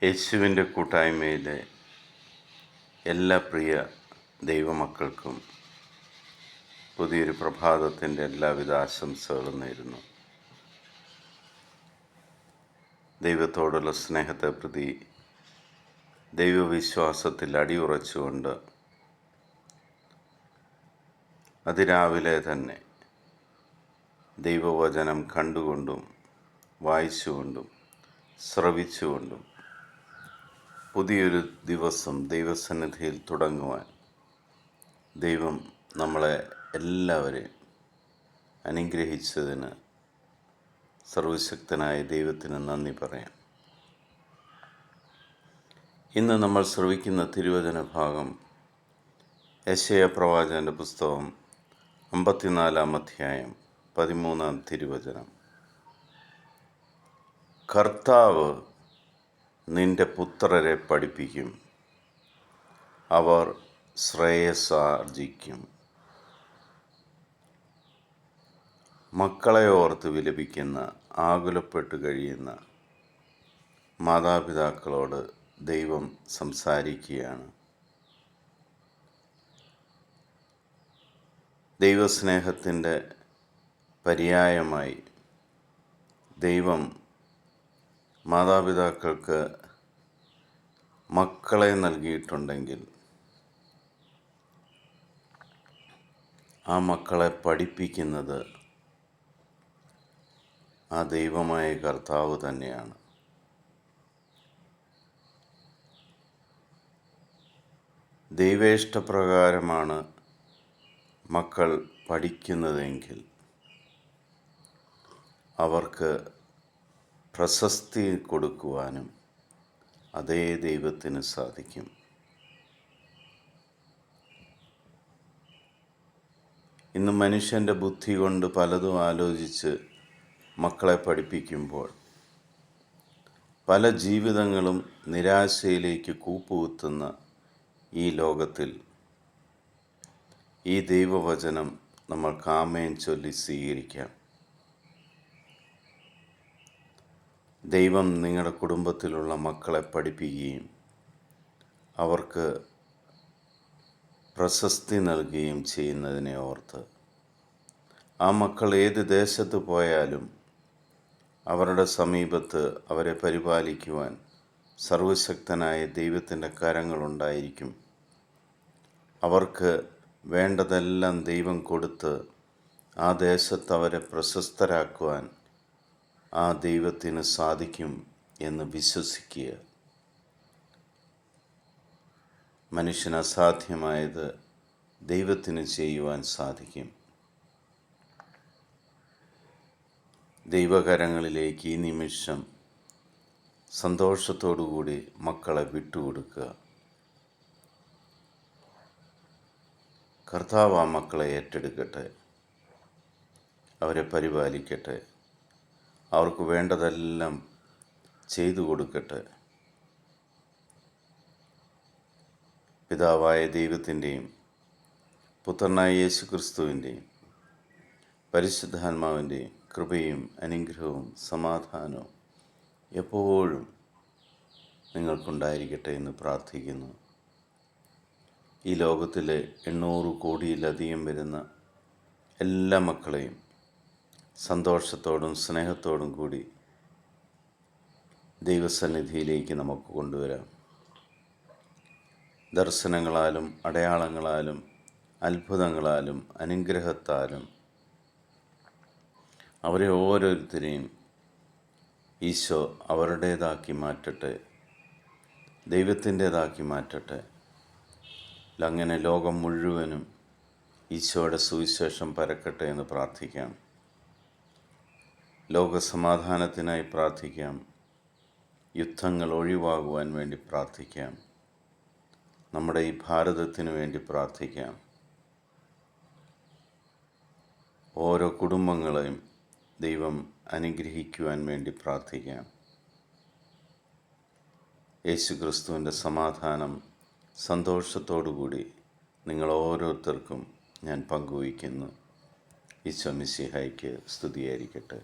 യേശുവിൻ്റെ കൂട്ടായ്മയിലെ എല്ലാ പ്രിയ ദൈവമക്കൾക്കും പുതിയൊരു പ്രഭാതത്തിൻ്റെ എല്ലാവിധ ആശംസകളും നേരുന്നു. ദൈവത്തോടുള്ള സ്നേഹത്തെ പ്രതി ദൈവവിശ്വാസത്തിൽ അടിയുറച്ചുകൊണ്ട് അതിരാവിലെ തന്നെ ദൈവവചനം കണ്ടുകൊണ്ടും വായിച്ചുകൊണ്ടും ശ്രവിച്ചുകൊണ്ടും പുതിയൊരു ദിവസം ദൈവസന്നിധിയിൽ തുടങ്ങുവാൻ ദൈവം നമ്മളെ എല്ലാവരെയും അനുഗ്രഹിച്ചതിന് സർവശക്തനായ ദൈവത്തിന് നന്ദി പറയാം. ഇന്ന് നമ്മൾ ശ്രവിക്കുന്ന തിരുവചന ഭാഗം യെശയ്യാ പ്രവാചകൻ്റെ പുസ്തകം 54-ാം അധ്യായം 13-ാം തിരുവചനം. കർത്താവ് നിന്റെ പുത്രരെ പഠിപ്പിക്കും, അവർ ശ്രേയസ്സാർജിക്കും. മക്കളെ ഓർത്ത് വിലപിക്കുന്ന, ആകുലപ്പെട്ട് കഴിയുന്ന മാതാപിതാക്കളോട് ദൈവം സംസാരിക്കുകയാണ്. ദൈവസ്നേഹത്തിൻ്റെ പര്യായമായി ദൈവം മാതാപിതാക്കൾക്ക് മക്കളെ നൽകിയിട്ടുണ്ടെങ്കിൽ ആ മക്കളെ പഠിപ്പിക്കുന്നത് ആ ദൈവമായ കർത്താവ് തന്നെയാണ്. ദൈവേഷ്ടപ്രകാരമാണ് മക്കൾ പഠിക്കുന്നതെങ്കിൽ അവർക്ക് പ്രശസ്തി കൊടുക്കുവാനും അതേ ദൈവത്തിന് സാധിക്കും. ഇന്ന് മനുഷ്യൻ്റെ ബുദ്ധി കൊണ്ട് പലതും ആലോചിച്ച് മക്കളെ പഠിപ്പിക്കുമ്പോൾ പല ജീവിതങ്ങളും നിരാശയിലേക്ക് കൂപ്പുകുത്തുന്ന ഈ ലോകത്തിൽ ഈ ദൈവവചനം നമ്മൾക്ക് ആമേൻ ചൊല്ലി സ്വീകരിക്കാം. ദൈവം നിങ്ങളുടെ കുടുംബത്തിലുള്ള മക്കളെ പഠിപ്പിക്കുകയും അവർക്ക് പ്രശസ്തി നൽകുകയും ചെയ്യുന്നതിനെ ഓർത്ത് ആ മക്കൾ ഏത് ദേശത്ത് പോയാലും അവരുടെ സമീപത്ത് അവരെ പരിപാലിക്കുവാൻ സർവശക്തനായ ദൈവത്തിൻ്റെ കരങ്ങളുണ്ടായിരിക്കും. അവർക്ക് വേണ്ടതെല്ലാം ദൈവം കൊടുത്ത് ആ ദേശത്ത് അവരെ പ്രശസ്തരാക്കുവാൻ ആ ദൈവത്തിന് സാധിക്കും എന്ന് വിശ്വസിക്കുക. മനുഷ്യന് അസാധ്യമായത് ദൈവത്തിന് ചെയ്യുവാൻ സാധിക്കും. ദൈവകരങ്ങളിലേക്ക് ഈ നിമിഷം സന്തോഷത്തോടുകൂടി മക്കളെ വിട്ടുകൊടുക്കുക. കർത്താവ് ആ മക്കളെ ഏറ്റെടുക്കട്ടെ, അവരെ പരിപാലിക്കട്ടെ, അവർക്ക് വേണ്ടതെല്ലാം ചെയ്തു കൊടുക്കട്ടെ. പിതാവായ ദൈവത്തിൻ്റെയും പുത്രനായ യേശു ക്രിസ്തുവിൻ്റെയും പരിശുദ്ധാത്മാവിൻ്റെയും കൃപയും അനുഗ്രഹവും സമാധാനവും എപ്പോഴും നിങ്ങൾക്കുണ്ടായിരിക്കട്ടെ എന്ന് പ്രാർത്ഥിക്കുന്നു. ഈ ലോകത്തിലെ 800 കോടിയിലധികം വരുന്ന എല്ലാ മക്കളെയും സന്തോഷത്തോടും സ്നേഹത്തോടും കൂടി ദൈവസന്നിധിയിലേക്ക് നമുക്ക് കൊണ്ടുവരാം. ദർശനങ്ങളാലും അടയാളങ്ങളാലും അത്ഭുതങ്ങളാലും അനുഗ്രഹത്താലും അവരെ ഓരോരുത്തരെയും ഈശോ അവരുടേതാക്കി മാറ്റട്ടെ, ദൈവത്തിൻ്റേതാക്കി മാറ്റട്ടെ. അങ്ങനെ ലോകം മുഴുവനും ഈശോയുടെ സുവിശേഷം പരക്കട്ടെ എന്ന് പ്രാർത്ഥിക്കാം. ലോകസമാധാനത്തിനായി പ്രാർത്ഥിക്കാം. യുദ്ധങ്ങൾ ഒഴിവാകുവാൻ വേണ്ടി പ്രാർത്ഥിക്കാം. നമ്മുടെ ഈ ഭാരതത്തിന് വേണ്ടി പ്രാർത്ഥിക്കാം. ഓരോ കുടുംബങ്ങളെയും ദൈവം അനുഗ്രഹിക്കുവാൻ വേണ്ടി പ്രാർത്ഥിക്കാം. യേശു ക്രിസ്തുവിൻ്റെ സമാധാനം സന്തോഷത്തോടുകൂടി നിങ്ങൾ ഓരോരുത്തർക്കും ഞാൻ പങ്കുവയ്ക്കുന്നു. ഈശോ മിശിഹായ്ക്ക് സ്തുതിയായിരിക്കട്ടെ.